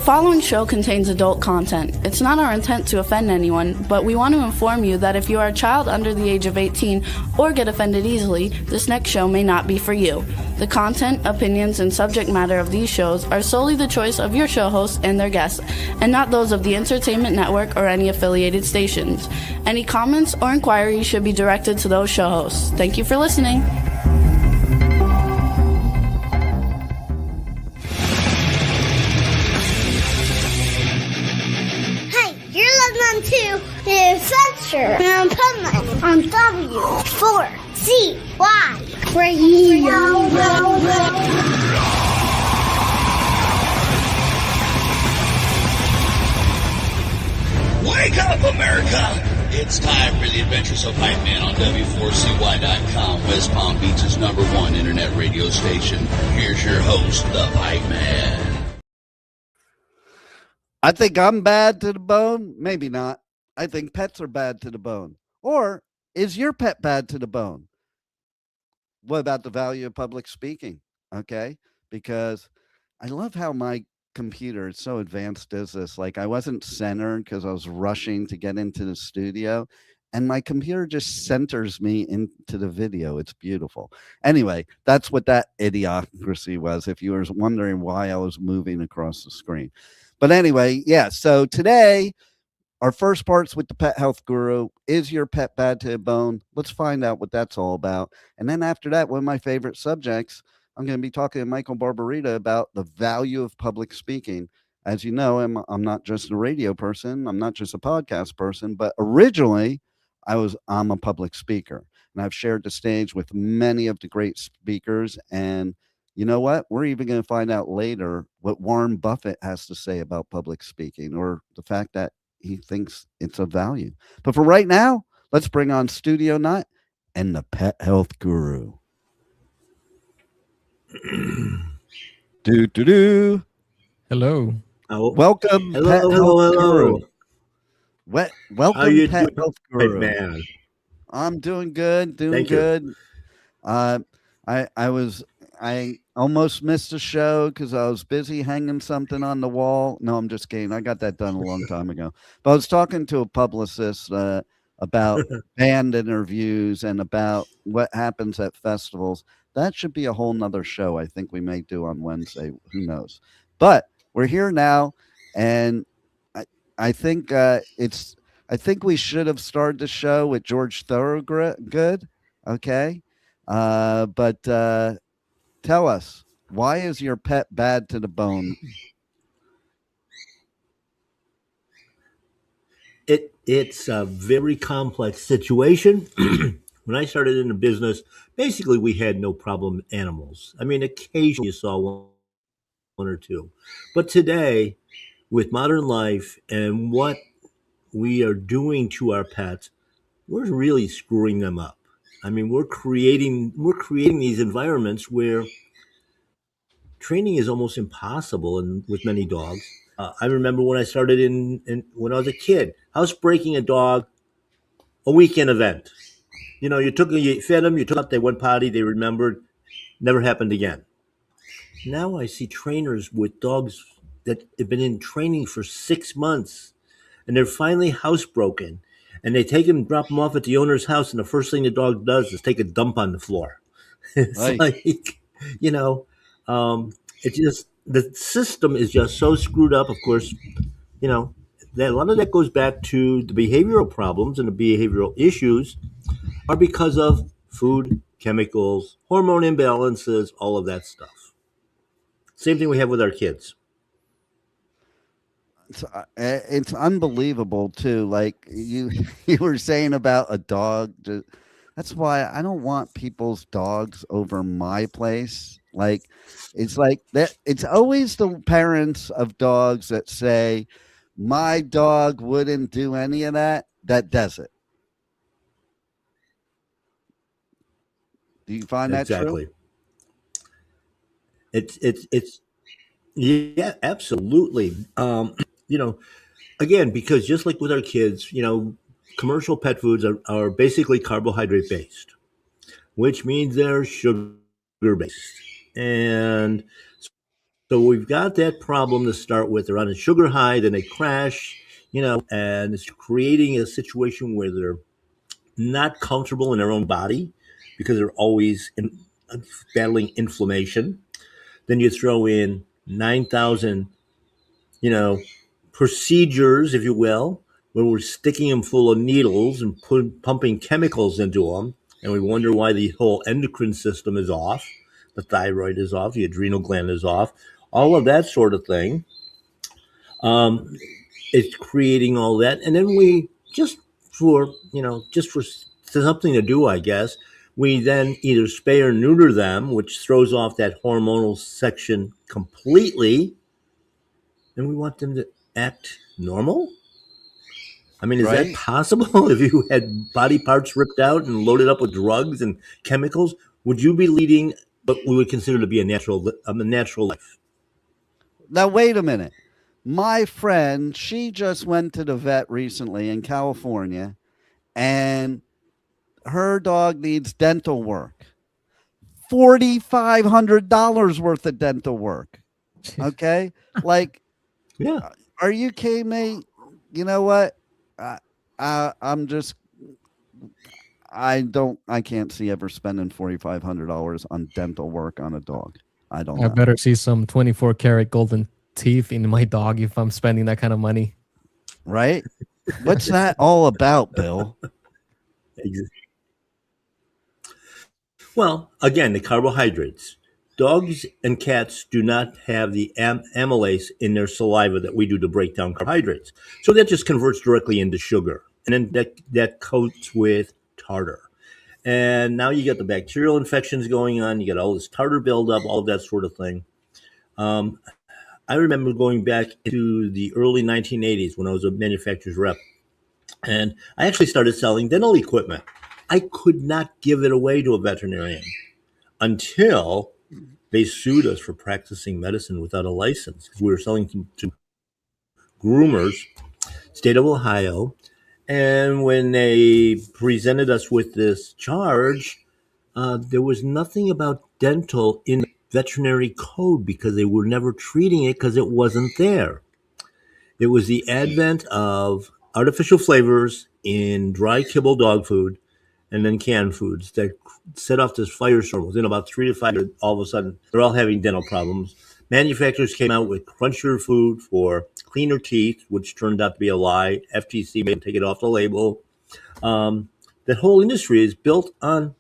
following show contains adult content. It's not our intent to offend anyone, but we want to inform you that if you are a child under the age of 18 or get offended easily, this next show may not be for you. The content, opinions, and subject matter of these shows are solely the choice of your show hosts and their guests, and not those of the Entertainment Network or any affiliated stations. Any comments or inquiries should be directed to those show hosts. Thank you for listening. To the Adventures of Pipeman on W4CY Radio. Wake up, America! It's time for the Adventures of Pipeman on W4CY.com, West Palm Beach's #1 internet radio station. Here's your host, the Pipeman. I think I'm bad to the bone. Maybe not. I think pets are bad to the bone. Or is your pet bad to the bone? What about the value of public speaking? Okay. Because I love how my computer, it's so advanced, does this. Like I wasn't centered because I was rushing to get into the studio. And my computer just centers me into the video. It's beautiful. Anyway, that's what that idiocracy was. If you were wondering why I was moving across the screen. But anyway, yeah, so today, our first part's with the pet health guru. Is your pet bad to the bone? Let's find out what that's all about. And then after that, one of my favorite subjects, I'm going to be talking to Michael Barbarita about the value of public speaking. As you know, I'm not just a radio person. I'm not just a podcast person, but originally I'm a public speaker. And I've shared the stage with many of the great speakers. And you know what? We're even going to find out later what Warren Buffett has to say about public speaking, or the fact that he thinks it's of value. But for right now, let's bring on Studio Nut and the Pet Health Guru. Do. Hello. Welcome, hello, Pet hello, Health hello. Guru. Welcome, How you Pet doing, Health Guru. man? I'm doing good. Thank you. Good. I almost missed a show because I was busy hanging something on the wall. No, I'm just kidding. I got that done a long time ago. But I was talking to a publicist about band interviews and about what happens at festivals. That should be a whole nother show I think we may do on Wednesday. Who knows? But we're here now, and I think I think we should have started the show with George Thorogood. Okay. But tell us, why is your pet bad to the bone? It's a very complex situation. When I started in the business, basically we had no problem animals. I mean, occasionally you saw one or two. But today, with modern life and what we are doing to our pets, we're really screwing them up. I mean, we're creating these environments where training is almost impossible with many dogs. I remember when I started when I was a kid, housebreaking a dog, a weekend event. You know, you fed them, you took out, they went potty, they remembered, never happened again. Now I see trainers with dogs that have been in training for 6 months, and they're finally housebroken, and they take them, drop them off at the owner's house, and the first thing the dog does is take a dump on the floor. It's Right. like, you know, it just, the system is just so screwed up. Of course, you know, that a lot of that goes back to the behavioral problems, and the behavioral issues are because of food, chemicals, hormone imbalances, all of that stuff. Same thing we have with our kids. It's unbelievable too. Like you were saying about a dog. That's why I don't want people's dogs over my place. Like it's like that. It's always the parents of dogs that say, "My dog wouldn't do any of that." That does it. Do you find that Exactly. true? It's yeah, absolutely. You know, again, because just like with our kids, you know, commercial pet foods are basically carbohydrate based, which means they're sugar based. And So we've got that problem to start with. They're on a sugar high, then they crash, and it's creating a situation where they're not comfortable in their own body because they're always battling inflammation. Then you throw in 9,000, you know, procedures, if you will, where we're sticking them full of needles and pumping chemicals into them. And we wonder why the whole endocrine system is off. The thyroid is off, the adrenal gland is off, all of that sort of thing. Um, it's creating all that. And then we just for something to do, I guess, we then either spay or neuter them, which throws off that hormonal section completely. And we want them to act normal. I mean, is that Right? possible? If you had body parts ripped out and loaded up with drugs and chemicals, would you be leading what we would consider to be a natural life? Now, wait a minute. My friend, she just went to the vet recently in California, and her dog needs dental work. $4,500 worth of dental work. Okay. Like, Yeah. are you kidding me? You know what? I'm just, I can't see ever spending $4,500 on dental work on a dog. I don't I know. better see some 24 karat golden teeth in my dog if I'm spending that kind of money. Right? What's that all about, Bill? Well, again, the carbohydrates. Dogs and cats do not have the amylase in their saliva that we do to break down carbohydrates. So that just converts directly into sugar. And then that coats with tartar. And now you got the bacterial infections going on. You got all this tartar buildup, all of that sort of thing. Um, I remember going back to the early 1980s when I was a manufacturer's rep. And I actually started selling dental equipment. I could not give it away to a veterinarian until they sued us for practicing medicine without a license because we were selling to groomers, state of Ohio. And when they presented us with this charge, there was nothing about dental in the veterinary code because they were never treating it because it wasn't there. It was the advent of artificial flavors in dry kibble dog food and then canned foods that set off this firestorm. Within about 3 to 5 years, all of a sudden, they're all having dental problems. Manufacturers came out with crunchier food for cleaner teeth, which turned out to be a lie. FTC made them take it off the label. That whole industry is built on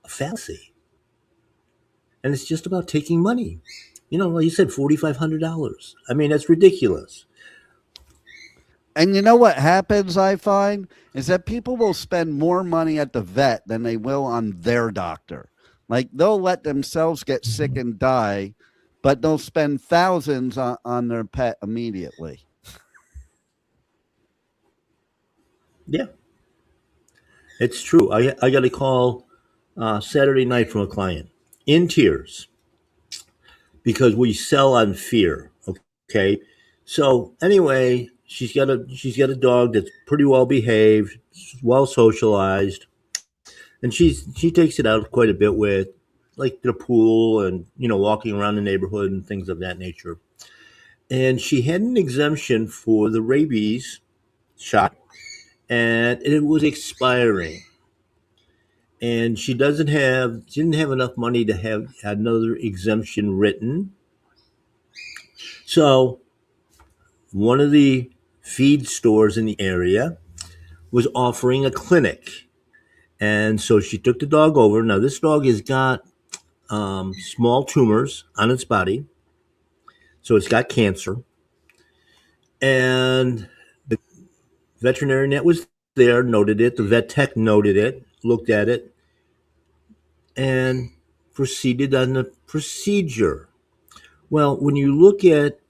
a fallacy. And it's just about taking money. Like you said, $4,500. I mean, that's ridiculous. And you know what happens, I find, is that people will spend more money at the vet than they will on their doctor. Like, they'll let themselves get sick and die, but they'll spend thousands on their pet immediately. Yeah, it's true. I got a call Saturday night from a client in tears because we sell on fear. Okay, so anyway, she's got a dog that's pretty well behaved, well socialized, and she takes it out quite a bit with like the pool and walking around the neighborhood and things of that nature. And she had an exemption for the rabies shot, and it was expiring. And she didn't have enough money to have another exemption written. So one of the feed stores in the area was offering a clinic. And so she took the dog over. Now, this dog has got small tumors on its body. So it's got cancer. And the veterinarian that was there noted it. The vet tech noted it, looked at it, and proceeded on the procedure. Well, when you look at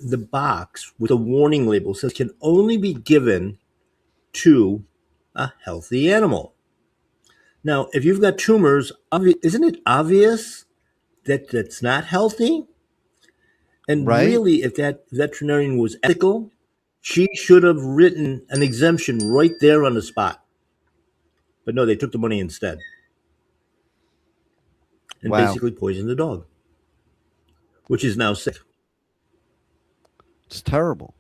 the box with a warning label, it says can only be given to a healthy animal. Now, if you've got tumors, isn't it obvious that that's not healthy? And Right? really, if that veterinarian was ethical, she should have written an exemption right there on the spot. But no, they took the money instead and Wow. basically poisoned the dog. which is now sick. It's terrible.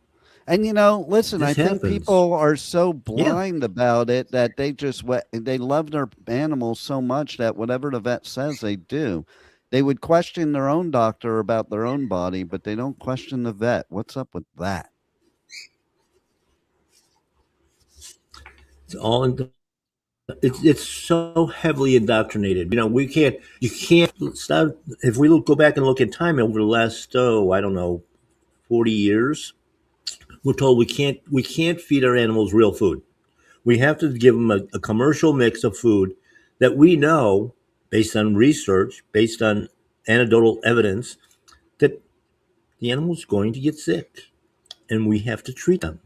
And listen, I This think happens. people are so Yeah. blind about it that they love their animals so much that whatever the vet says, they do. They would question their own doctor about their own body, but they don't question the vet. What's up with that? It's all in, it's so heavily indoctrinated. You can't stop. If we go back and look at time over the last, I don't know, 40 years, we're told we can't feed our animals real food. We have to give them a commercial mix of food that we know, based on research, based on anecdotal evidence, that the animal's going to get sick, and we have to treat them.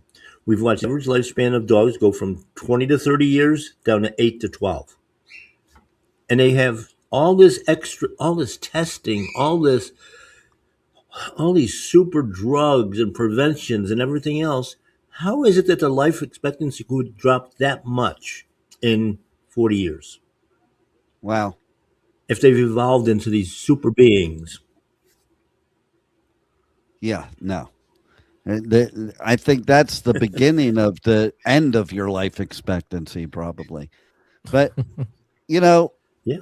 We've watched the average lifespan of dogs go from 20 to 30 years down to 8 to 12. And they have all this testing, all these super drugs and preventions and everything else. How is it that the life expectancy could drop that much in 40 years Wow. if they've evolved into these super beings? Yeah, no. I think that's the beginning of the end of your life expectancy, probably. But, you know, Yeah.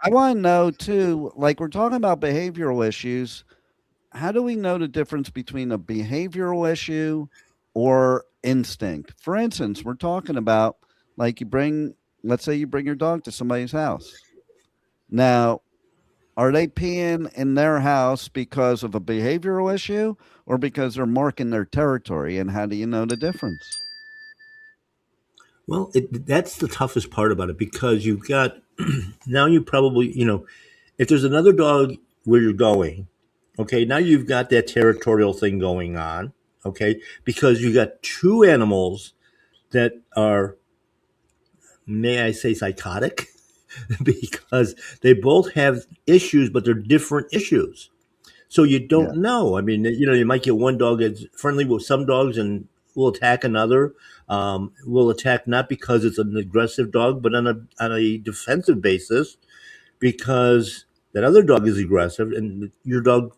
I want to know too, like we're talking about behavioral issues. How do we know the difference between a behavioral issue or instinct? For instance, we're talking about like let's say you bring your dog to somebody's house. Now, are they peeing in their house because of a behavioral issue or because they're marking their territory? And how do you know the difference? Well, that's the toughest part about it because you've got now you probably, if there's another dog where you're going, okay, now you've got that territorial thing going on, okay, because you got two animals that are, may I say, psychotic, because they both have issues, but they're different issues. So you don't Yeah. know. I mean, you might get one dog that's friendly with some dogs and will attack another. Will attack not because it's an aggressive dog, but on a defensive basis because that other dog is aggressive and your dog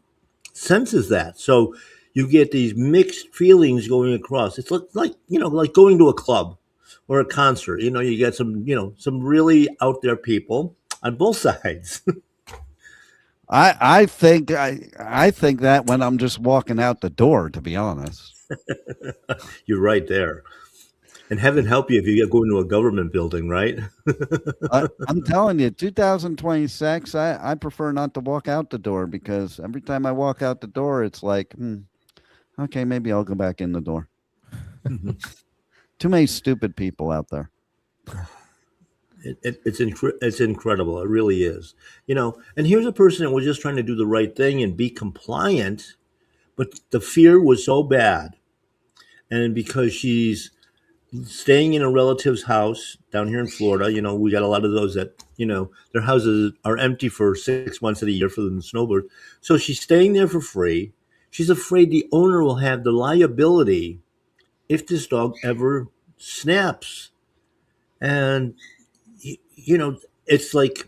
senses that. So you get these mixed feelings going across. It's like going to a club or a concert. You get some really out there people on both sides. I think that when I'm just walking out the door, to be honest. You're right there. And heaven help you if you go into a government building, right? I'm telling you, 2026, I prefer not to walk out the door because every time I walk out the door, it's like, okay, maybe I'll go back in the door. Too many stupid people out there. It's incredible. It really is. And here's a person that was just trying to do the right thing and be compliant, but the fear was so bad. And because she's staying in a relative's house down here in Florida, we got a lot of those that, their houses are empty for 6 months of the year for the snowbird. So she's staying there for free. She's afraid the owner will have the liability if this dog ever snaps. And, it's like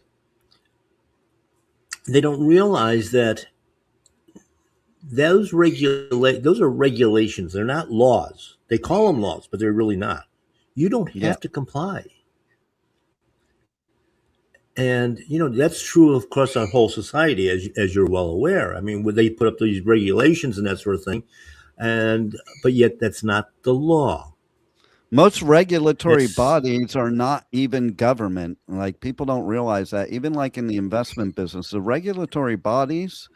they don't realize that those are regulations. They're not laws. They call them laws, but they're really not. You don't Yeah. have to comply. And that's true across our whole society, as you're well aware. I mean, would they put up these regulations and that sort of thing, and but yet that's not the law. Most regulatory It's bodies are not even government. Like people don't realize that. Even like in the investment business, the regulatory bodies,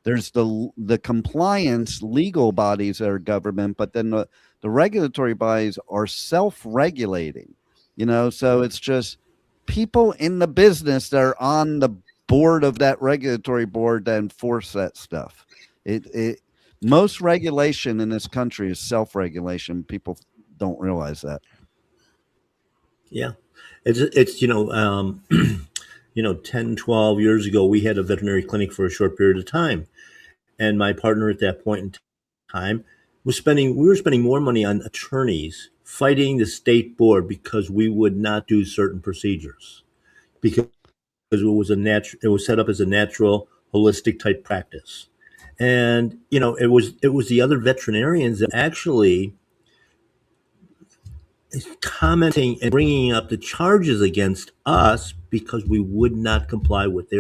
there's the compliance legal bodies that are government, but then the regulatory bodies are self-regulating. So it's just people in the business that are on the board of that regulatory board that enforce that stuff. It most regulation in this country is self-regulation. People don't realize that. Yeah, it's 10, 12 years ago, we had a veterinary clinic for a short period of time, and my partner at that point in time we were spending more money on attorneys fighting the state board because we would not do certain procedures because it was set up as a natural holistic type practice, And it was the other veterinarians that actually commenting and bringing up the charges against us because we would not comply with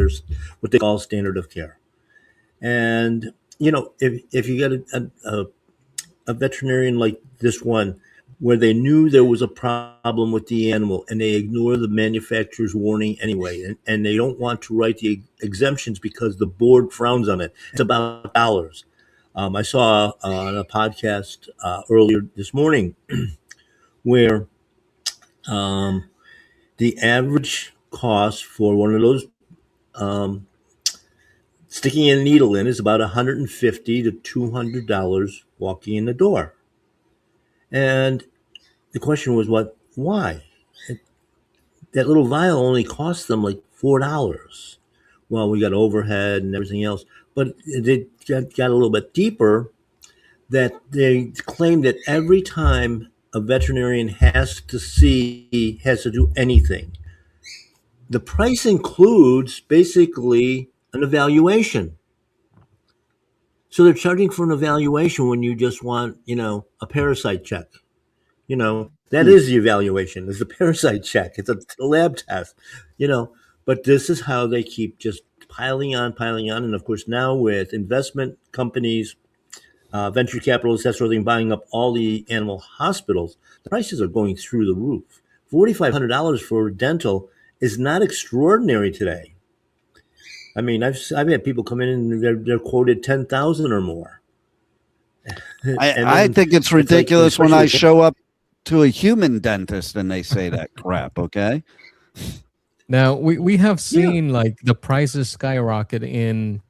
what they call standard of care. And if you got a veterinarian like this one, where they knew there was a problem with the animal and they ignore the manufacturer's warning anyway, and they don't want to write the exemptions because the board frowns on it. It's about dollars. I saw on a podcast earlier this morning where the average cost for one of those sticking a needle in is about $150 to $200 walking in the door. And the question was, why? That little vial only cost them like $4. Well, we got overhead and everything else, but they got a little bit deeper, that they claim that every time a veterinarian has to do anything, the price includes basically an evaluation. So they're charging for an evaluation when you just want, a parasite check. That is the evaluation. It's a parasite check. It's a lab test, you know. But this is how they keep just piling on, and of course now with investment companies, venture capitalists, that sort of thing, buying up all the animal hospitals, the prices are going through the roof. $4,500 for dental is not extraordinary today. I mean, I've had people come in and they're quoted 10,000 or more. I think it's ridiculous when I show up to a human dentist and they say that crap. Okay. Now we have seen like the prices skyrocket in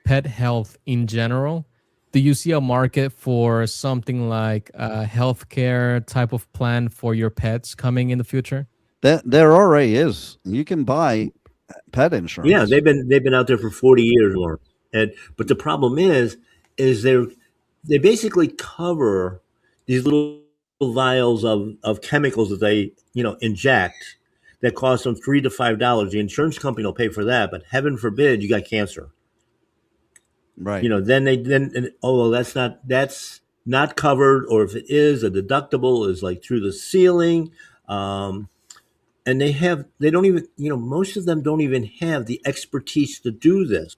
pet health in general. Do you see a market for something like a healthcare type of plan for your pets coming in the future? There already is. You can buy pet insurance. Yeah, they've been out there for 40 years more. But the problem is they basically cover these little vials of chemicals that they inject that cost them $3 to $5. The insurance company will pay for that, but heaven forbid you got cancer. Right. That's not covered, or if it is, a deductible is like through the ceiling. And they don't even, most of them don't even have the expertise to do this.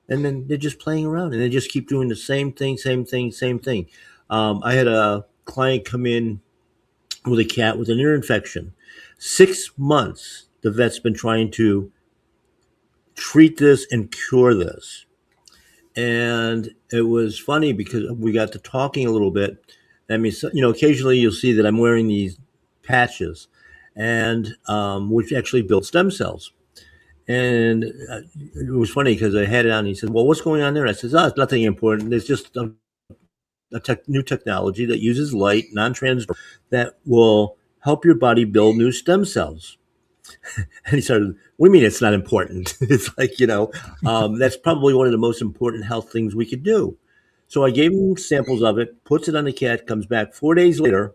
And then they're just playing around and they just keep doing the same thing. I had a client come in with a cat with an ear infection. 6 months, the vet's been trying to treat this and cure this. And it was funny because we got to talking a little bit. I mean, occasionally you'll see that I'm wearing these patches, and which actually build stem cells. And it was funny because I had it on and he said, well, what's going on there? I said, it's nothing important. It's just a new technology that uses light, non-transparent, that will help your body build new stem cells. And he started, what do you mean it's not important? It's like, that's probably one of the most important health things we could do. So I gave him samples of it, puts it on the cat, comes back 4 days later.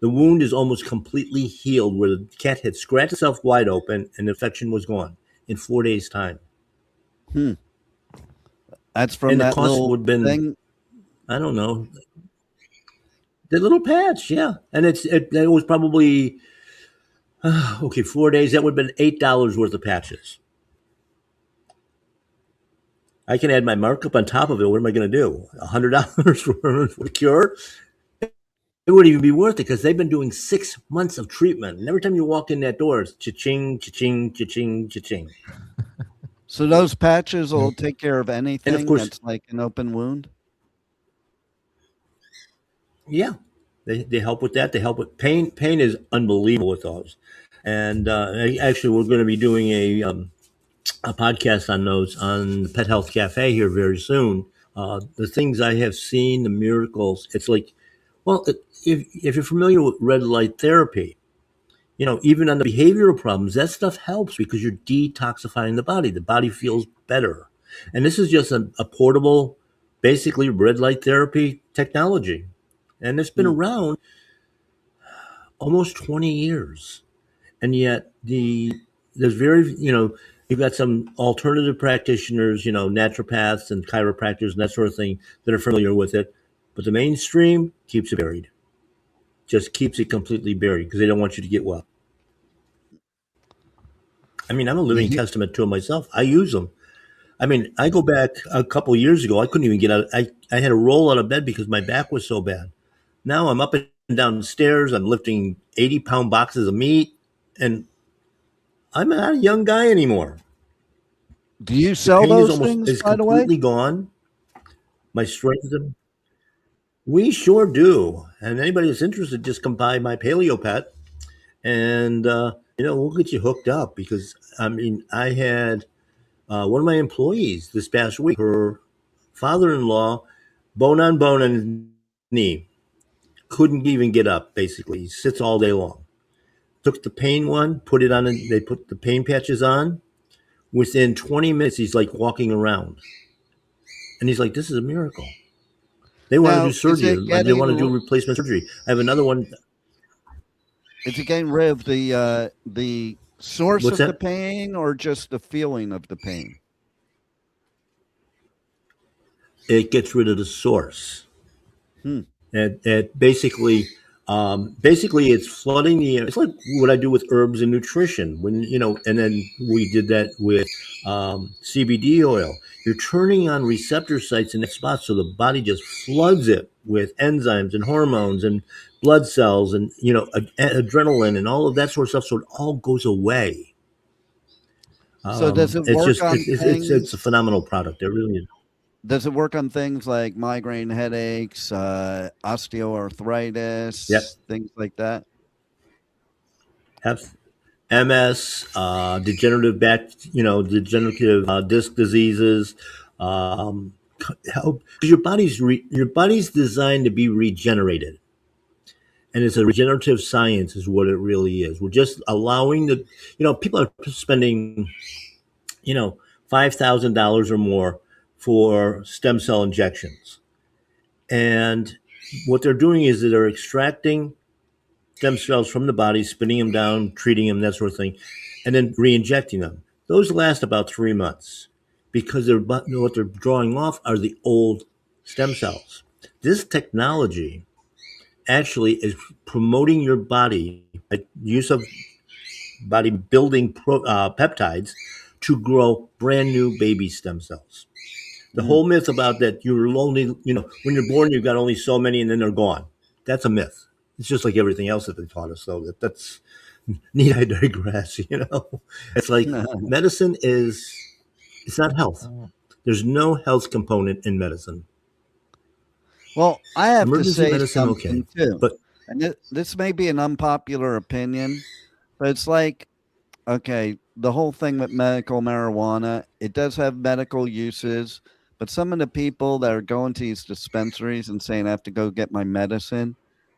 The wound is almost completely healed, where the cat had scratched itself wide open and the infection was gone in 4 days' time. That's from that little thing? I don't know. The little patch, yeah. And it was probably, 4 days. That would have been $8 worth of patches. I can add my markup on top of it. What am I going to do? $100 for a cure? It wouldn't even be worth it because they've been doing 6 months of treatment. And every time you walk in that door, it's cha-ching, cha-ching, cha-ching, cha-ching. So those patches will take care of anything and of course, that's like an open wound? Yeah. They help with that. They help with pain. Pain is unbelievable with those. And actually, we're going to be doing a podcast on those on the Pet Health Cafe here very soon. The things I have seen, the miracles, it's like, well, if you're familiar with red light therapy, even on the behavioral problems, that stuff helps because you're detoxifying the body. The body feels better. And this is just a portable, basically red light therapy technology. And it's been around almost 20 years. And yet there's very, You've got some alternative practitioners, naturopaths and chiropractors and that sort of thing that are familiar with it. But the mainstream keeps it buried, just keeps it completely buried because they don't want you to get well. I mean, I'm a living You- testament to it myself. I use them. I mean, I go back a couple of years ago. I couldn't even get out. I had to roll out of bed because my back was so bad. Now I'm up and down the stairs. I'm lifting 80-pound boxes of meat, and I'm not a young guy anymore. Do you The sell pain those things, is by the way? completely gone. My strength is. We sure do. And anybody that's interested, just come by my Paleo Pet, and we'll get you hooked up. Because I mean, I had one of my employees this past week. Her father-in-law, bone on bone on his knee, couldn't even get up. Basically, he sits all day long. Took the pain one, put it on. They put the pain patches on. Within 20 minutes, he's like walking around, and he's like, "This is a miracle." They want to do Now, is surgery. it They getting want to do replacement surgery. I have another one. getting rid of the source What's of the that? pain or just the feeling of the pain? It gets rid of the source. Hmm. It basically it's flooding the air. It's like what I do with herbs and nutrition. And then we did that with CBD oil. You're turning on receptor sites in that spot, so the body just floods it with enzymes and hormones and blood cells and adrenaline and all of that sort of stuff. So it all goes away. So does it It's work just on it's a things? phenomenal product. It really is. Does it work on things like migraine headaches, Yep. osteoarthritis, things like that? Have MS, degenerative disc diseases. Help because your body's designed to be regenerated, and it's a regenerative science, is what it really is. We're just allowing people are spending $5,000 or more for stem cell injections, and what they're doing is that they're extracting stem cells from the body, spinning them down, treating them, that sort of thing, and then re-injecting them. Those last about 3 months because what they're drawing off are the old stem cells. This technology actually is promoting your body, use of body building peptides to grow brand new baby stem cells. The Mm. whole myth about that you're only, when you're born, you've got only so many and then they're gone. That's a myth. It's just like everything else that they taught us. So that's need I digress, It's like medicine it's not health. There's no health component in medicine. Well, I have to Emergency say medicine, okay. something too, But and this may be an unpopular opinion, but it's like, okay, the whole thing with medical marijuana, it does have medical uses, but some of the people that are going to these dispensaries and saying I have to go get my medicine,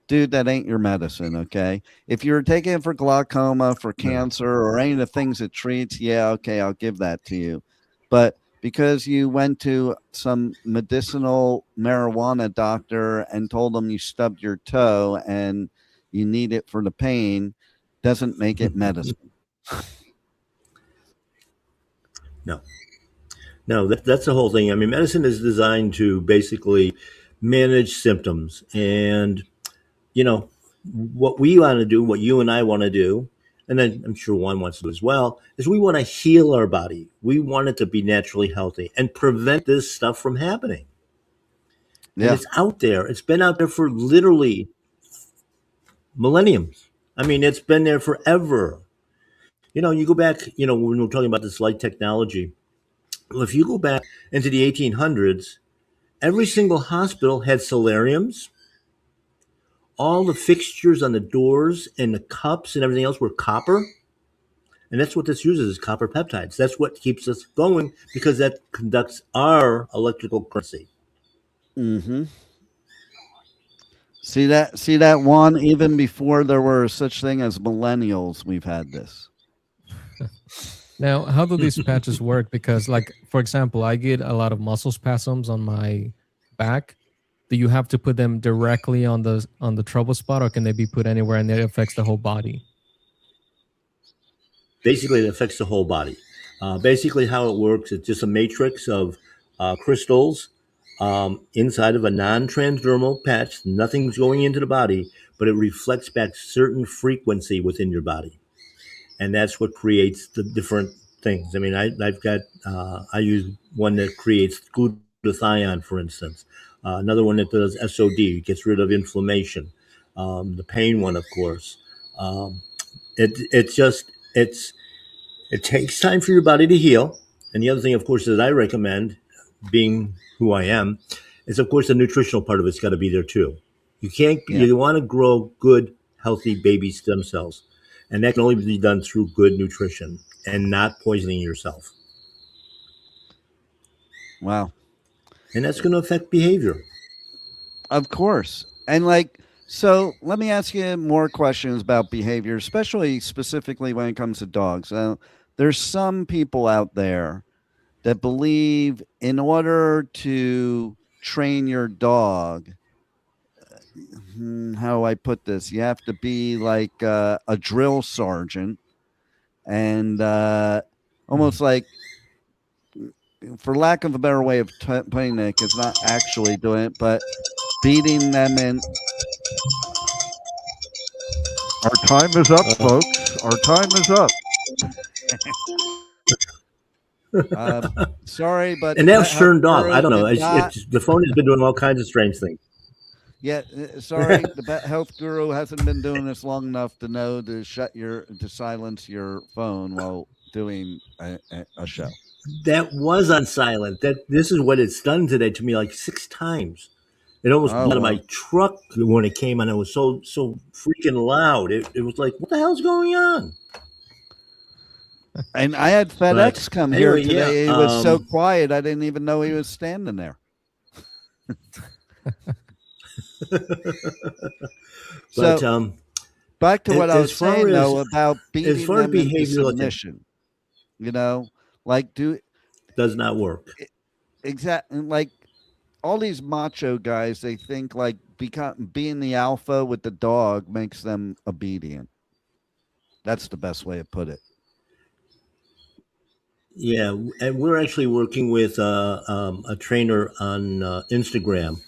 dude, that ain't your medicine, okay? If you're taking it for glaucoma, for no. cancer, or any of the things it treats, yeah, okay, I'll give that to you. But because you went to some medicinal marijuana doctor and told them you stubbed your toe and you need it for the pain, doesn't make it medicine. No. No, that's the whole thing. I mean, medicine is designed to basically manage symptoms. And, what we want to do, what you and I want to do, and then I'm sure Juan wants to do as well, is we want to heal our body. We want it to be naturally healthy and prevent this stuff from happening. And Yeah. it's out there. It's been out there for literally millenniums. I mean, it's been there forever. You go back, when we're talking about this light technology, well, if you go back into the 1800s, every single hospital had solariums. All the fixtures on the doors and the cups and everything else were copper. And that's what this uses, is copper peptides. That's what keeps us going because that conducts our electrical currency. Mm-hmm. See that one, even before there were such thing as millennials, we've had this. Now, how do these patches work? Because, like, for example, I get a lot of muscle spasms on my back. Do you have to put them directly on the trouble spot, or can they be put anywhere and it affects the whole body? Basically, it affects the whole body. Basically, how it works, it's just a matrix of crystals inside of a non-transdermal patch. Nothing's going into the body, but it reflects back certain frequency within your body, and that's what creates the different things. I mean, I've got I use one that creates glutathione, for instance. Another one that does SOD, gets rid of inflammation. The pain one, of course. Um, it's just it takes time for your body to heal. And the other thing, of course, that I recommend, being who I am, is of course the nutritional part of it's got to be there too. You can't. Yeah. You want to grow good, healthy baby stem cells, and that can only be done through good nutrition and not poisoning yourself. Wow. And that's going to affect behavior. Of course. And like, so let me ask you more questions about behavior, especially specifically when it comes to dogs. There's some people out there that believe in order to train your dog, how do I put this? You have to be like a drill sergeant and almost like, for lack of a better way of putting it, it's not actually doing it, but beating them in. Our time is up, folks. Our time is up. Sorry, but And the now pet health turned off. guru I don't know. did not. The phone has been doing all kinds of strange things. Yeah, sorry, the pet health guru hasn't been doing this long enough to know to silence your phone while doing a show. That was on silent. This is what it's done today to me like 6 times. It almost Oh blew out of my well, truck when it came on. It was so freaking loud. It was like, what the hell's going on? and I had But FedEx come here anyway, yeah. today. He was so quiet, I didn't even know he was standing there. So But back to what I as was far saying as though about as beating far as them into behavioral, it submission. You know, like does not work. exactly like all these macho guys, they think like being the alpha with the dog makes them obedient. That's the best way to put it. Yeah, and we're actually working with a trainer on Instagram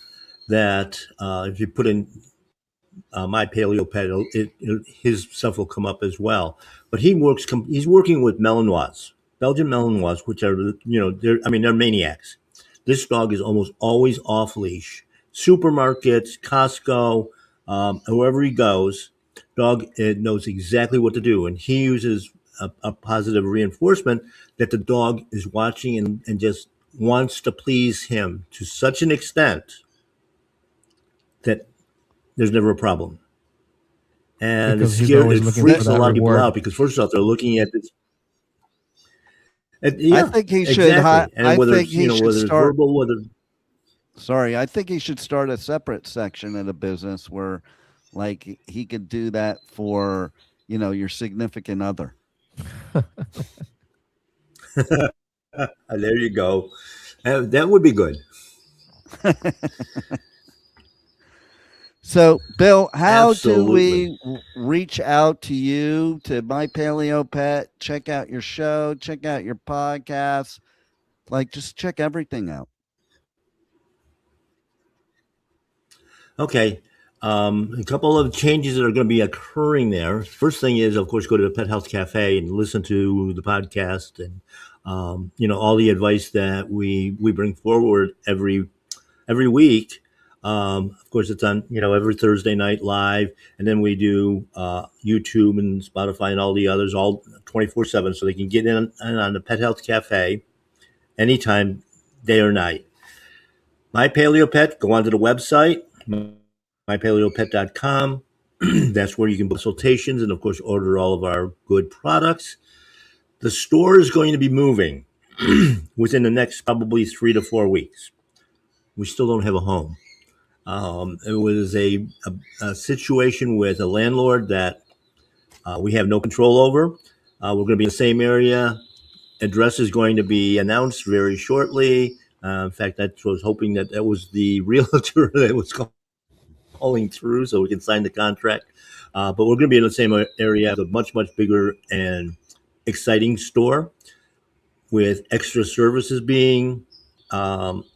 that if you put in my paleo pet, his stuff will come up as well. But he's working with Malinois, Belgian Malinois, which are they're maniacs. This dog is almost always off leash. Supermarkets, Costco, wherever he goes, dog it knows exactly what to do, and he uses a positive reinforcement that the dog is watching and just wants to please him to such an extent that there's never a problem. And because he's always it looking for freaks a that lot of people reward. out because first off they're looking at this. I Yeah, think he should. exactly. And I whether think it's he should whether it's start. verbal, whether Sorry, I think he should start a separate section in a business where, like, he could do that for your significant other. there you go. That would be good. So, Bill, how do Absolutely. we reach out to you, to My Paleo Pet? Check out your show, check out your podcast, like just check everything out. Okay. A couple of changes that are going to be occurring there. First thing is, of course, go to the Pet Health Cafe and listen to the podcast and all the advice that we bring forward every week. Of course, it's on every Thursday night live, and then we do YouTube and Spotify and all the others all 24/7, so they can get in on the Pet Health Cafe anytime, day or night. My Paleo Pet, go onto the website, mypaleopet.com. That's where you can book consultations and, of course, order all of our good products. The store is going to be moving within the next probably 3 to 4 weeks. We still don't have a home. It was a situation with a landlord that we have no control over. We're going to be in the same area. Address is going to be announced very shortly. In fact, I was hoping that was the realtor that was calling through so we can sign the contract. But we're going to be in the same area, a much, much bigger and exciting store. with extra services being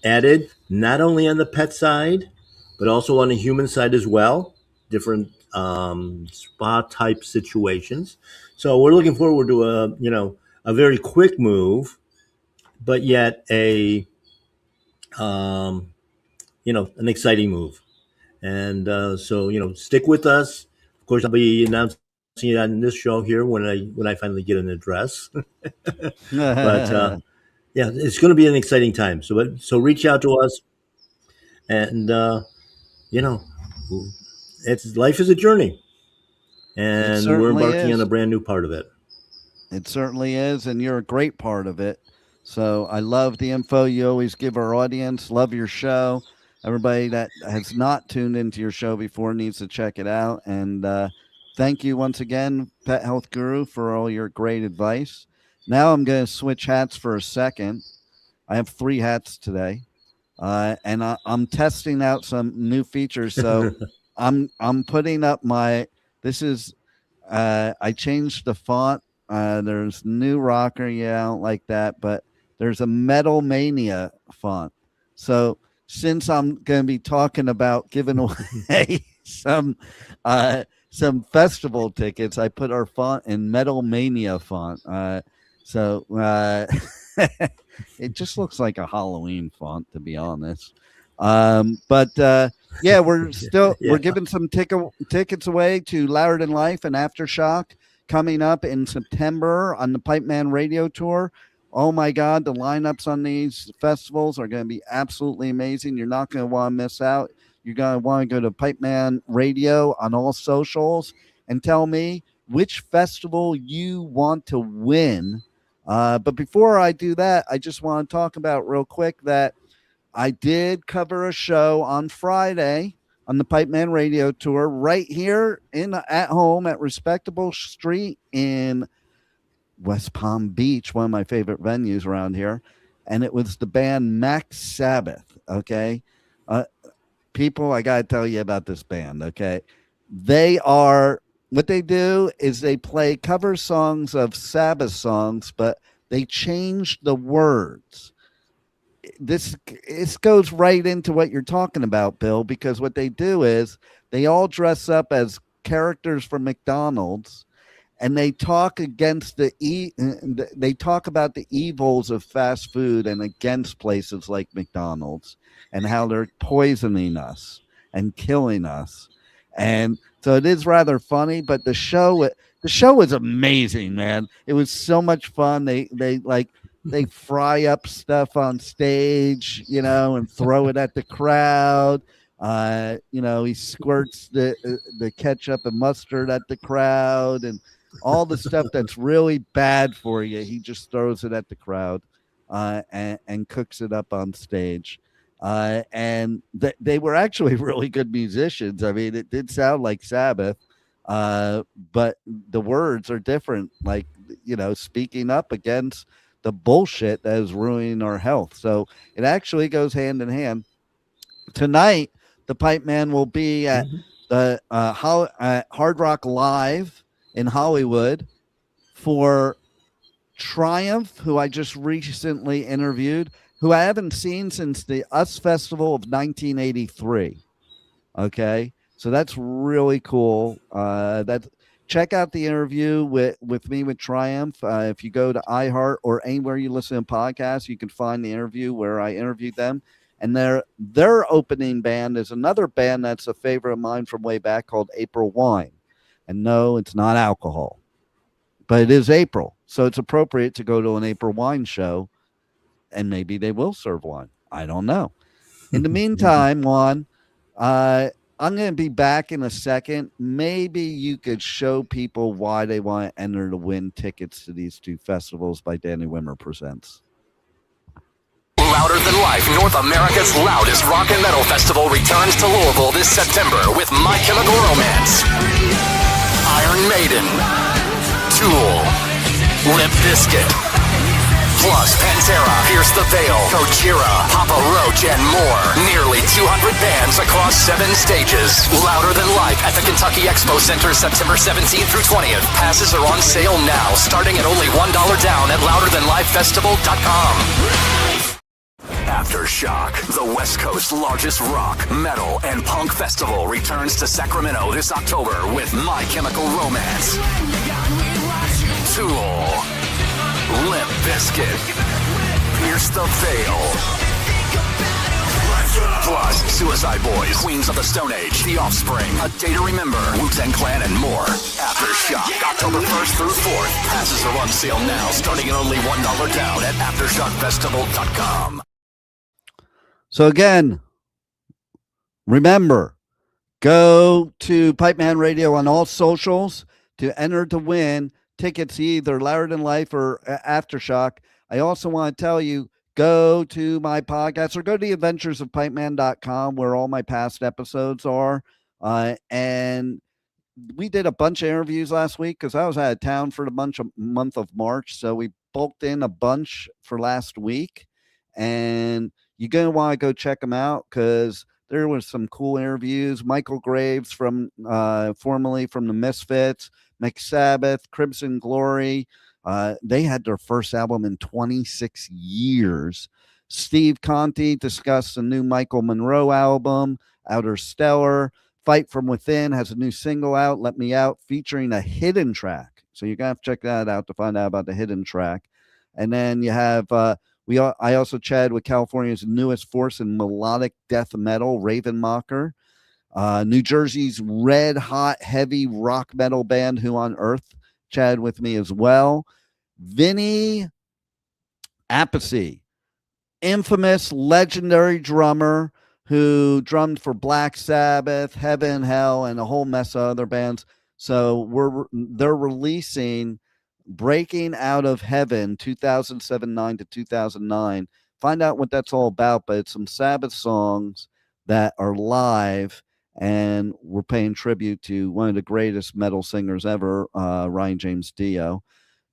added, not only on the pet side, but also on the human side as well. Different spa type situations. So we're looking forward to a very quick move, but yet um, an exciting move. And so stick with us. Of course, I'll be announcing it on this show here when I finally get an address. But yeah, it's going to be an exciting time. So reach out to us, and you know, it's life is a journey, It and we're certainly embarking on a is. brand new part of it. It certainly is, and you're a great part of it. So I love the info you always give our audience. Love your show. Everybody that has not tuned into your show before needs to check it out. And thank you once again, Pet Health Guru, for all your great advice. Now I'm going to switch hats for a second. I have 3 hats today, and I'm testing out some new features. So I'm putting up my. This is I changed the font. There's new rocker. Yeah, I don't like that, but there's a Metal Mania font. So since I'm going to be talking about giving away some festival tickets, I put our font in Metal Mania font. So it just looks like a Halloween font, to be honest. But yeah, we're giving some tickets away to Louder Than Life and Aftershock coming up in September on the Pipeman Radio Tour. Oh my God, the lineups on these festivals are going to be absolutely amazing. You're not going to want to miss out. You're going to want to go to Pipeman Radio on all socials and tell me which festival you want to win. But before I do that, I just want to talk about real quick that I did cover a show on Friday on the Pipeman Radio Tour right here at home at Respectable Street in West Palm Beach, one of my favorite venues around here. And it was the band Max Sabbath. Okay. People, I got to tell you about this band. Okay. What they do is they play cover songs of Sabbath songs, but they change the words. This goes right into what you're talking about, Bill, because what they do is they all dress up as characters from McDonald's, and they talk against they talk about the evils of fast food and against places like McDonald's and how they're poisoning us and killing us. And so it is rather funny, but the show was amazing, man. It was so much fun. They fry up stuff on stage, and throw it at the crowd. He squirts the ketchup and mustard at the crowd, and all the stuff that's really bad for you. He just throws it at the crowd, and cooks it up on stage. And they were actually really good musicians. I mean, it did sound like Sabbath, but the words are different. Like, speaking up against the bullshit that is ruining our health. So it actually goes hand in hand. Tonight, the Pipeman will be at the Hard Rock Live in Hollywood for Triumph, who I just recently interviewed, who I haven't seen since the US Festival of 1983. Okay, so that's really cool. Check out the interview with me with Triumph. If you go to iHeart or anywhere you listen to podcasts, you can find the interview where I interviewed them. And their opening band is another band that's a favorite of mine from way back called April Wine. And no, it's not alcohol, but it is April. So it's appropriate to go to an April Wine show, and maybe they will serve wine. I don't know. In the meantime, Juan, I'm going to be back in a second. Maybe you could show people why they want to enter to win tickets to these 2 festivals by Danny Wimmer Presents. Louder Than Life, North America's loudest rock and metal festival returns to Louisville this September with My Chemical Romance, Iron Maiden, Tool, Limp Bizkit, plus Pantera, Pierce the Veil, Gojira, Papa Roach, and more. Nearly 200 bands across 7 stages. Louder Than Life at the Kentucky Expo Center, September 17th through 20th. Passes are on sale now, starting at only $1 down at louderthanlifefestival.com. Aftershock, the West Coast's largest rock, metal, and punk festival, returns to Sacramento this October with My Chemical Romance, Tool, Limp Bizkit, Pierce the Veil, plus Suicide Boys, Queens of the Stone Age, The Offspring, A Day to Remember, Wu-Tang Clan, and more. Aftershock, October 1st through 4th. Passes are on sale now, starting at only $1 down at aftershockfestival.com. So again, remember, go to Pipeman Radio on all socials to enter to win tickets to either Louder Than Life or Aftershock. I also want to tell you, go to my podcast or go to the Adventures of Pipeman.com where all my past episodes are. And we did a bunch of interviews last week because I was out of town for the month of March. So we bulked in a bunch for last week. And you're going to want to go check them out because there was some cool interviews. Michael Graves from formerly from the Misfits, McSabbath, Crimson Glory. They had their first album in 26 years. Steve Conti discussed the new Michael Monroe album, Outer Stellar. Fight From Within has a new single out, Let Me Out, featuring a hidden track. So you're going to have to check that out to find out about the hidden track. And then you have... I also chatted with California's newest force in melodic death metal, Ravenmacher. New Jersey's red hot heavy rock metal band, Who on Earth, chatted with me as well. Vinny Appice, infamous legendary drummer who drummed for Black Sabbath, Heaven and Hell, and a whole mess of other bands. So they're releasing Breaking Out of Heaven 2007 to 2009. Find out what that's all about, but it's some Sabbath songs that are live, and we're paying tribute to one of the greatest metal singers ever, Ryan James Dio.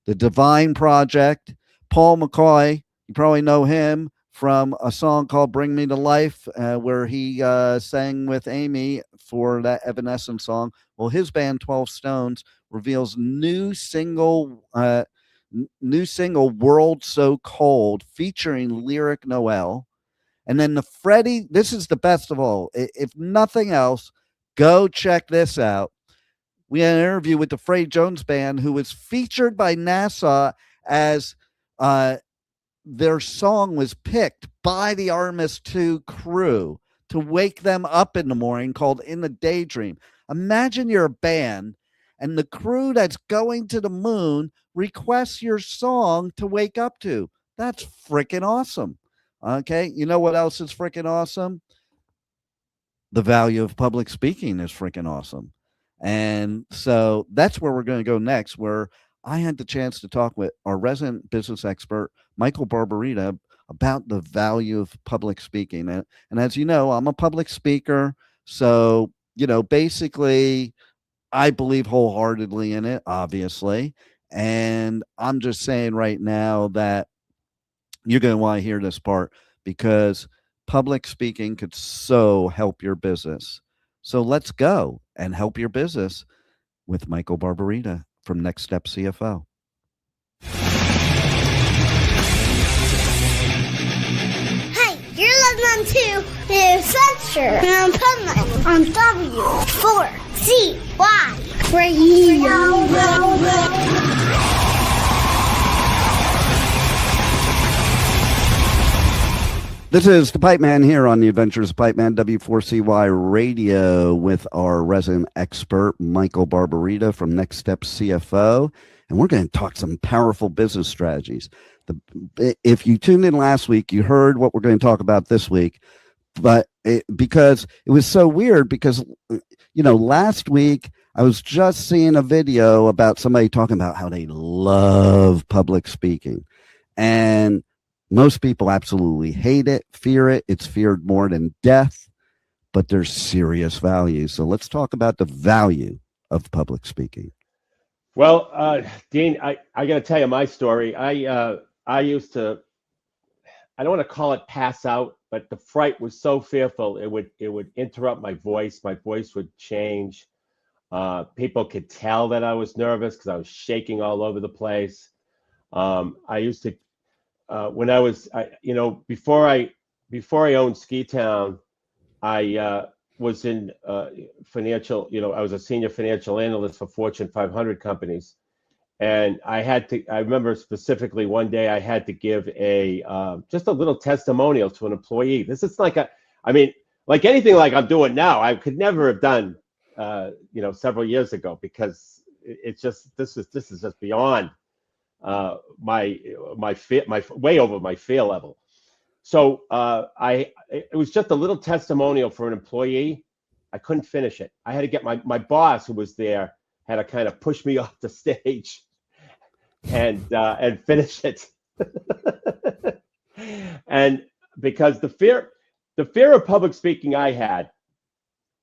The Divine Project, Paul McCoy, you probably know him from a song called Bring Me to Life, where he sang with Amy for that Evanescence song. Well, his band 12 Stones reveals new single World So Cold featuring Lyric Noel. And then the Freddie, this is the best of all. If nothing else, go check this out. We had an interview with the Freddie Jones Band, who was featured by NASA as their song was picked by the Artemis 2 crew to wake them up in the morning, called In the Daydream. Imagine you're a band and the crew that's going to the moon requests your song to wake up to. That's freaking awesome. Okay. You know what else is freaking awesome? The value of public speaking is freaking awesome. And so that's where we're going to go next, where I had the chance to talk with our resident business expert, Michael Barbarita, about the value of public speaking. And as you know, I'm a public speaker. So, basically, I believe wholeheartedly in it, obviously. And I'm just saying right now that you're going to want to hear this part, because public speaking could so help your business. So let's go and help your business with Michael Barbarita from Next Step CFO. Hey, you're listening to The Adventures of Pipeman on W4CY Radio. This is the Pipeman here on the Adventures of Pipeman, W4CY Radio, with our resident expert, Michael Barbarita from Next Step CFO. And we're going to talk some powerful business strategies. If you tuned in last week, you heard what we're going to talk about this week. But because it was so weird, because, last week I was just seeing a video about somebody talking about how they love public speaking. And most people absolutely hate it, fear it. It's feared more than death, but there's serious value. So let's talk about the value of public speaking. Well, Dean, I got to tell you my story. I used to I don't want to call it pass out, but the fright was so fearful. It would interrupt my voice. My voice would change. People could tell that I was nervous because I was shaking all over the place. I used to, when I was, before I owned Ski Town, I was in financial, I was a senior financial analyst for Fortune 500 companies. And I remember specifically one day I had to give just a little testimonial to an employee. This is like anything like I'm doing now, I could never have done, several years ago, because it's just, this is just beyond my way over my fear level. So it was just a little testimonial for an employee. I couldn't finish it. I had to get my boss, who was there, had to kind of push me off the stage and finish it. And because the fear of public speaking I had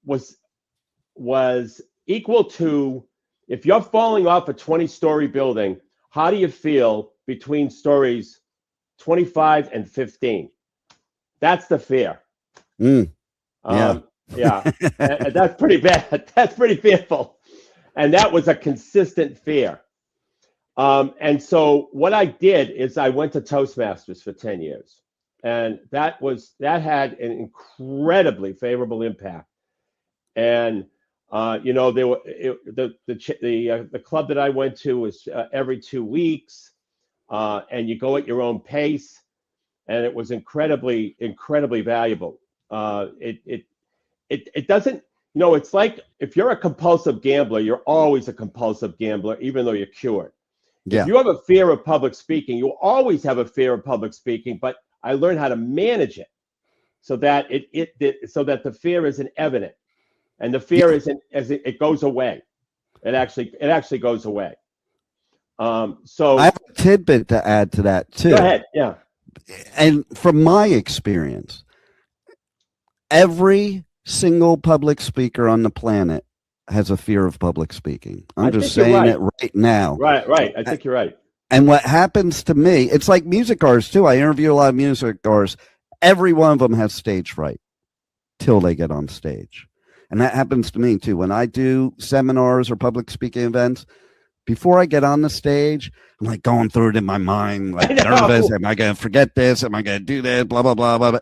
was equal to, if you're falling off a 20-story building, how do you feel between stories 25 and 15? That's the fear. Yeah. Yeah. And that's pretty bad. That's pretty fearful. And that was a consistent fear. And so what I did is I went to Toastmasters for 10 years. And that had an incredibly favorable impact. And the club that I went to was every 2 weeks, and you go at your own pace, and it was incredibly, incredibly valuable. It doesn't, it's like if you're a compulsive gambler, you're always a compulsive gambler, even though you're cured. Yeah. If you have a fear of public speaking, you always have a fear of public speaking, but I learned how to manage it so that so that the fear isn't evident. And the fear isn't, it goes away. It actually goes away. So I have a tidbit to add to that too. Go ahead. Yeah. And from my experience, every single public speaker on the planet has a fear of public speaking. I'm just saying it right now. Right. I think you're right. And what happens to me, it's like music artists too. I interview a lot of music artists. Every one of them has stage fright till they get on stage. And that happens to me too. When I do seminars or public speaking events, before I get on the stage, I'm like going through it in my mind, like nervous. Am I going to forget this? Am I going to do this? Blah, blah, blah, blah, blah.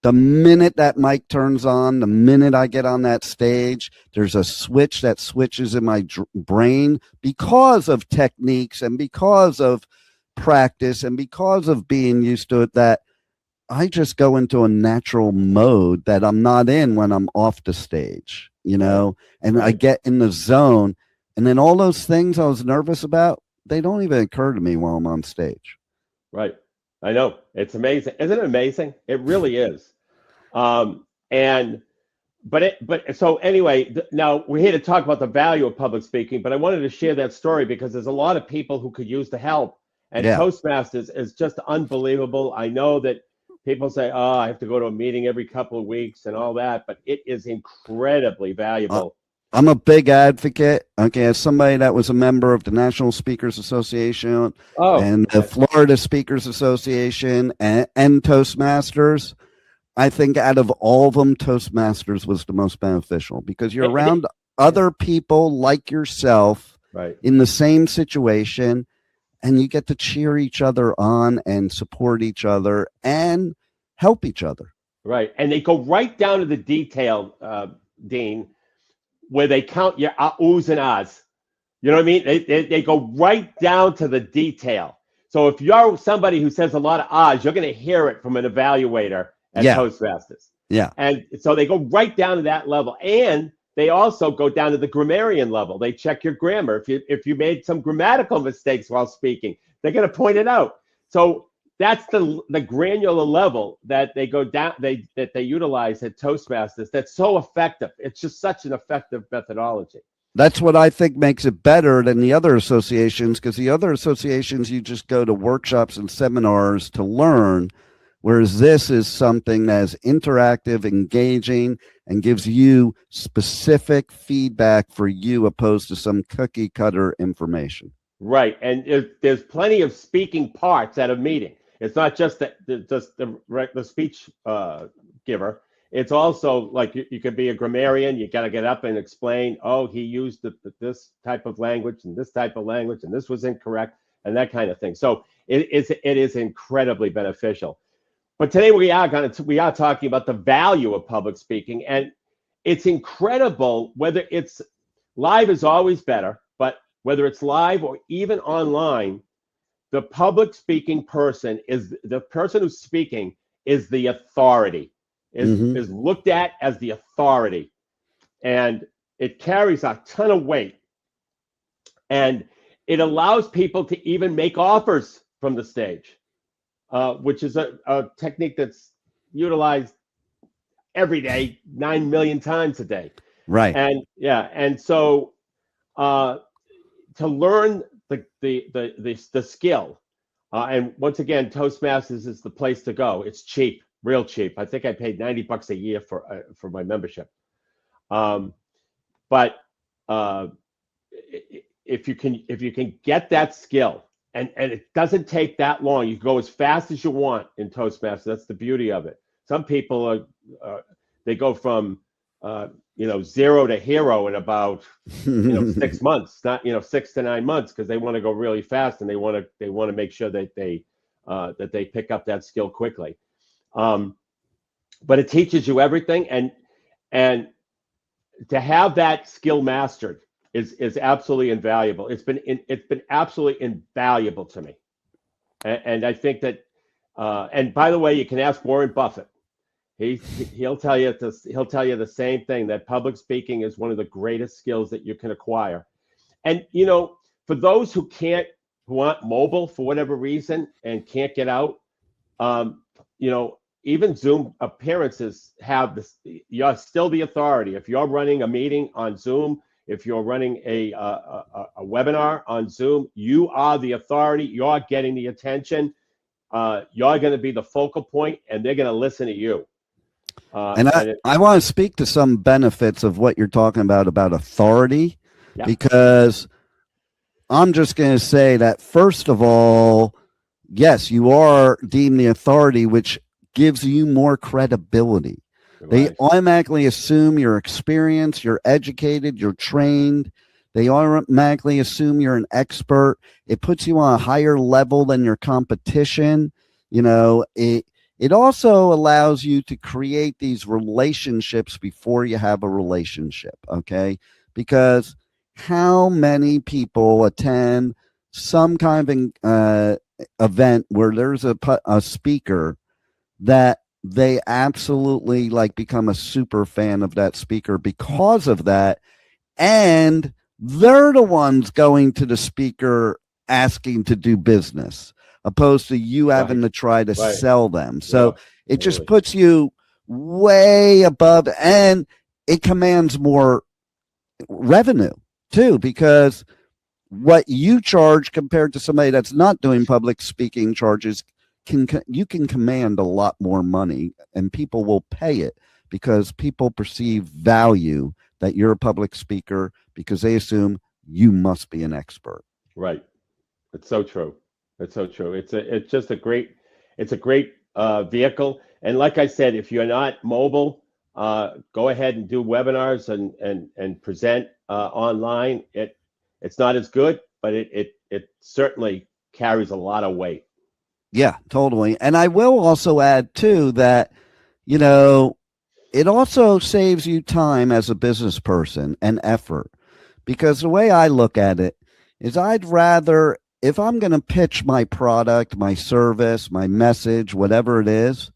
The minute that mic turns on, the minute I get on that stage, there's a switch that switches in my brain because of techniques and because of practice and because of being used to it, that I just go into a natural mode that I'm not in when I'm off the stage, and I get in the zone. And then all those things I was nervous about, they don't even occur to me while I'm on stage. Right. I know. It's amazing. Isn't it amazing? It really is. So anyway, now we're here to talk about the value of public speaking, but I wanted to share that story because there's a lot of people who could use the help, and Toastmasters is just unbelievable. I know that people say, I have to go to a meeting every couple of weeks and all that, but it is incredibly valuable. I'm a big advocate. Okay, as somebody that was a member of the National Speakers Association and the Florida Speakers Association and Toastmasters, I think out of all of them, Toastmasters was the most beneficial because you're around other people like yourself in the same situation, and you get to cheer each other on and support each other and help each other. Right, and they go right down to the detail, Dean, where they count your oohs and ahs. You know what I mean? They go right down to the detail. So if you're somebody who says a lot of ahs, you're going to hear it from an evaluator at Toastmasters. Yeah. And so they go right down to that level. And they also go down to the grammarian level. They check your grammar. If you made some grammatical mistakes while speaking, they're going to point it out. So that's the granular level that they go down, that they utilize at Toastmasters. That's so effective. It's just such an effective methodology. That's what I think makes it better than the other associations, because the other associations, you just go to workshops and seminars to learn, whereas this is something that is interactive, engaging, and gives you specific feedback for you opposed to some cookie cutter information. Right. And there's plenty of speaking parts at a meeting. It's not just the speech giver. It's also like you could be a grammarian. You got to get up and explain, oh, he used this type of language and this type of language, and this was incorrect, and that kind of thing. So it is incredibly beneficial. But today we are talking about the value of public speaking, and it's incredible. Whether it's live is always better, but whether it's live or even online, the public speaking person is the person who's speaking is the authority, is looked at as the authority, and it carries a ton of weight, and it allows people to even make offers from the stage, which is a technique that's utilized every day, 9 million times a day. Right. And so to learn the skill, and once again, Toastmasters is the place to go. It's cheap, real cheap. I think I paid $90 a year for my membership. But if you can get that skill, and it doesn't take that long. You can go as fast as you want in Toastmasters. That's the beauty of it. Some people they go from 0 to hero in about 6 months, not 6 to 9 months, because they want to go really fast, and they want to make sure that they pick up that skill quickly. But it teaches you everything, and to have that skill mastered is absolutely invaluable. It's been absolutely invaluable to me, and I think that. And by the way, you can ask Warren Buffett. He'll tell you the same thing, that public speaking is one of the greatest skills that you can acquire. And for those who aren't mobile for whatever reason and can't get out, even Zoom appearances have this. You're still the authority. If you're running a meeting on Zoom, if you're running a webinar on Zoom, you are the authority. You're getting the attention. You're going to be the focal point, and they're going to listen to you. I want to speak to some benefits of what you're talking about authority, because I'm just going to say that, first of all, yes, you are deemed the authority, which gives you more credibility. Right. They automatically assume you're experienced, you're educated, you're trained. They automatically assume you're an expert. It puts you on a higher level than your competition. It also allows you to create these relationships before you have a relationship, okay? Because how many people attend some kind of event where there's a speaker that they absolutely become a super fan of that speaker because of that, and they're the ones going to the speaker asking to do business, opposed to you having to try to sell them. So it just puts you way above, and it commands more revenue too, because what you charge compared to somebody that's not doing public speaking charges, you can command a lot more money, and people will pay it because people perceive value that you're a public speaker, because they assume you must be an expert. Right. It's so true. It's so true. It's just a great vehicle. And like I said, if you're not mobile, go ahead and do webinars and present online. It's not as good, but it certainly carries a lot of weight. Yeah, totally. And I will also add too that, it also saves you time as a business person and effort, because the way I look at it is, I'd rather, if I'm going to pitch my product, my service, my message, whatever it is,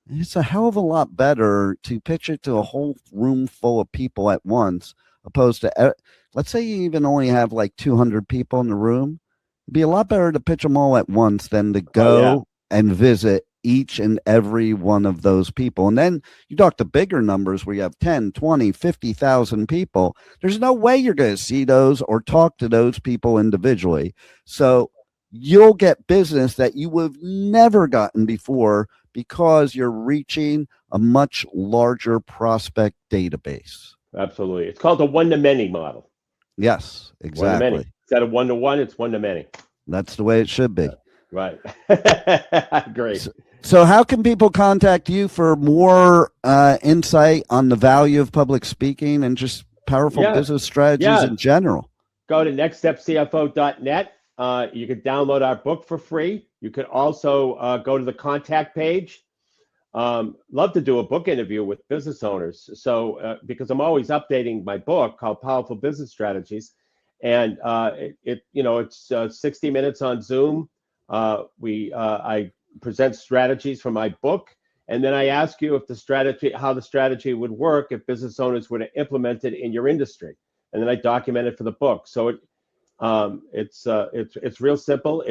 it's a hell of a lot better to pitch it to a whole room full of people at once, opposed to, let's say you even only have 200 people in the room. It'd be a lot better to pitch them all at once than to go and visit each and every one of those people. And then you talk to bigger numbers where you have 10, 20, 50,000 people. There's no way you're going to see those or talk to those people individually. So you'll get business that you would have never gotten before, because you're reaching a much larger prospect database. Absolutely. It's called the one-to-many model. Yes, exactly. Instead of one-to-one, it's one-to-many. That's the way it should be. Right. I agree. So how can people contact you for more insight on the value of public speaking and just powerful business strategies in general? Go to nextstepcfo.net. You can download our book for free. You can also go to the contact page. Love to do a book interview with business owners. So because I'm always updating my book called Powerful Business Strategies, and it's 60 minutes on Zoom. I present strategies from my book, and then I ask you how the strategy would work if business owners were to implement it in your industry, and then I document it for the book. So it's real simple.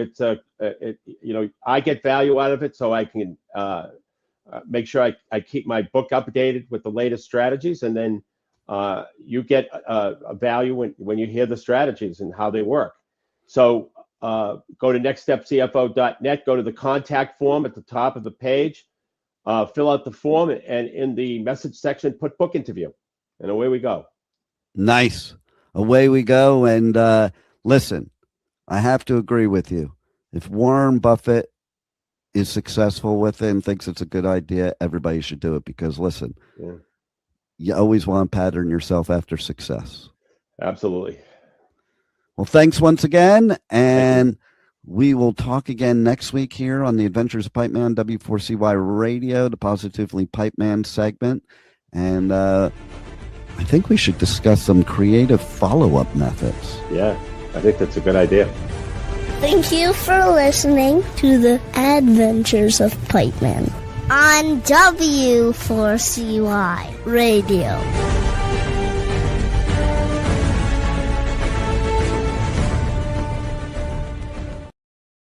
I get value out of it, so I can make sure I keep my book updated with the latest strategies, and then you get a value when you hear the strategies and how they work. So go to nextstepcfo.net, go to the contact form at the top of the page, fill out the form, and in the message section, put book interview, and away we go. Nice. Away we go. And listen, I have to agree with you. If Warren Buffett is successful with it and thinks it's a good idea, everybody should do it, because listen, you always want to pattern yourself after success. Absolutely. Well, thanks once again, and we will talk again next week here on the Adventures of Pipeman, W4CY Radio, the Positively Pipeman segment. And I think we should discuss some creative follow-up methods. Yeah, I think that's a good idea. Thank you for listening to the Adventures of Pipeman on W4CY Radio.